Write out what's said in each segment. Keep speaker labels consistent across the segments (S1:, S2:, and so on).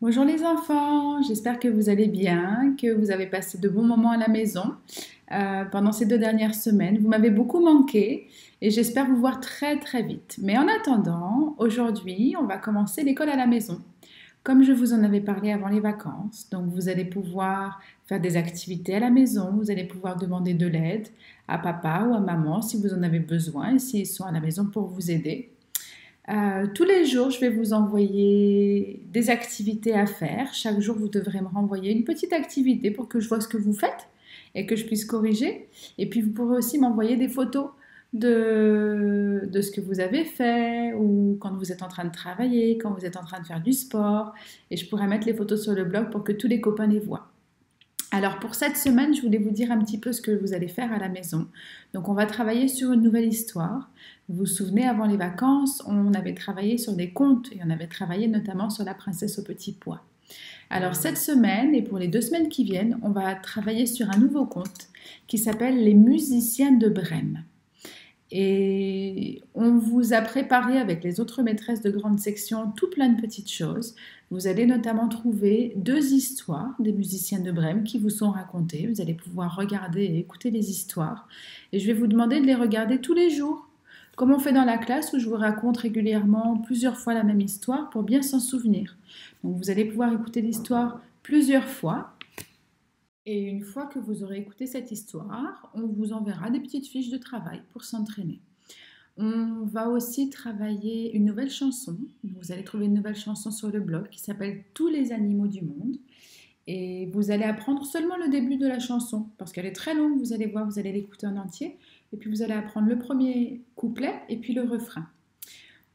S1: Bonjour les enfants, j'espère que vous allez bien, que vous avez passé de bons moments à la maison pendant ces 2 dernières semaines. Vous m'avez beaucoup manqué et j'espère vous voir très très vite. Mais en attendant, aujourd'hui, on va commencer l'école à la maison. Comme je vous en avais parlé avant les vacances, donc vous allez pouvoir faire des activités à la maison, vous allez pouvoir demander de l'aide à papa ou à maman si vous en avez besoin et s'ils sont à la maison pour vous aider. Tous les jours, je vais vous envoyer des activités à faire. Chaque jour, vous devrez me renvoyer une petite activité pour que je vois ce que vous faites et que je puisse corriger. Et puis, vous pourrez aussi m'envoyer des photos de ce que vous avez fait ou quand vous êtes en train de travailler, quand vous êtes en train de faire du sport. Et je pourrai mettre les photos sur le blog pour que tous les copains les voient. Alors pour cette semaine, je voulais vous dire un petit peu ce que vous allez faire à la maison. Donc on va travailler sur une nouvelle histoire. Vous vous souvenez, avant les vacances, on avait travaillé sur des contes et on avait travaillé notamment sur la princesse au petit pois. Alors cette semaine et pour les 2 semaines qui viennent, on va travailler sur un nouveau conte qui s'appelle Les musiciens de Brême. Et on vous a préparé avec les autres maîtresses de grande section tout plein de petites choses. Vous allez notamment trouver 2 histoires des musiciens de Brême qui vous sont racontées. Vous allez pouvoir regarder et écouter les histoires. Et je vais vous demander de les regarder tous les jours, comme on fait dans la classe où je vous raconte régulièrement plusieurs fois la même histoire pour bien s'en souvenir. Donc vous allez pouvoir écouter l'histoire plusieurs fois. Et une fois que vous aurez écouté cette histoire, on vous enverra des petites fiches de travail pour s'entraîner. On va aussi travailler une nouvelle chanson. Vous allez trouver une nouvelle chanson sur le blog qui s'appelle Tous les animaux du monde. Et vous allez apprendre seulement le début de la chanson parce qu'elle est très longue, vous allez voir, vous allez l'écouter en entier. Et puis vous allez apprendre le premier couplet et puis le refrain.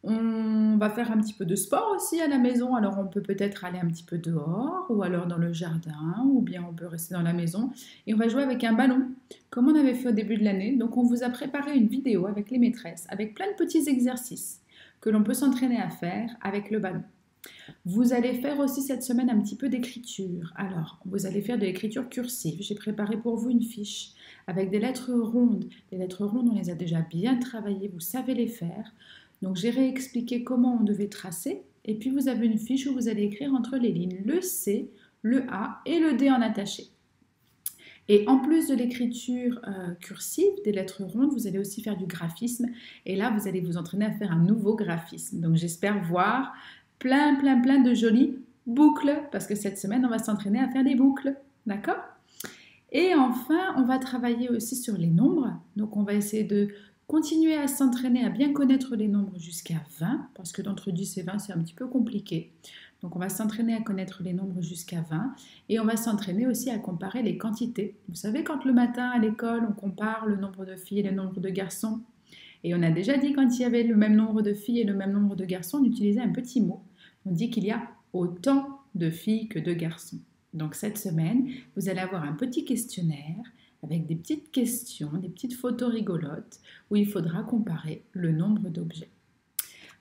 S1: On va faire un petit peu de sport aussi à la maison, alors on peut peut-être aller un petit peu dehors ou alors dans le jardin ou bien on peut rester dans la maison et on va jouer avec un ballon comme on avait fait au début de l'année. Donc on vous a préparé une vidéo avec les maîtresses avec plein de petits exercices que l'on peut s'entraîner à faire avec le ballon. Vous allez faire aussi cette semaine un petit peu d'écriture. Alors, vous allez faire de l'écriture cursive. J'ai préparé pour vous une fiche avec des lettres rondes. Les lettres rondes, on les a déjà bien travaillées, vous savez les faire. Donc, j'ai réexpliqué comment on devait tracer. Et puis, vous avez une fiche où vous allez écrire entre les lignes le C, le A et le D en attaché. Et en plus de l'écriture cursive, des lettres rondes, vous allez aussi faire du graphisme. Et là, vous allez vous entraîner à faire un nouveau graphisme. Donc, j'espère voir plein de jolies boucles, parce que cette semaine, on va s'entraîner à faire des boucles. D'accord? Et enfin, on va travailler aussi sur les nombres. Donc, on va essayer de continuer à s'entraîner à bien connaître les nombres jusqu'à 20, parce que d'entre 10 et 20, c'est un petit peu compliqué. Donc, on va s'entraîner à connaître les nombres jusqu'à 20 et on va s'entraîner aussi à comparer les quantités. Vous savez, quand le matin à l'école, on compare le nombre de filles et le nombre de garçons, et on a déjà dit quand il y avait le même nombre de filles et le même nombre de garçons, on utilisait un petit mot. On dit qu'il y a autant de filles que de garçons. Donc cette semaine, vous allez avoir un petit questionnaire avec des petites questions, des petites photos rigolotes où il faudra comparer le nombre d'objets.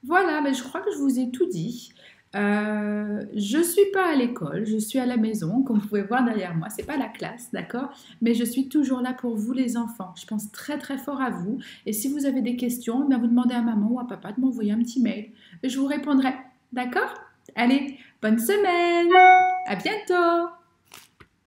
S1: Voilà, ben je crois que je vous ai tout dit. Je ne suis pas à l'école, je suis à la maison, comme vous pouvez voir derrière moi. C'est pas la classe, d'accord? Mais je suis toujours là pour vous, les enfants. Je pense très très fort à vous. Et si vous avez des questions, bien vous demandez à maman ou à papa de m'envoyer un petit mail. Je vous répondrai, d'accord? Allez, bonne semaine! À bientôt!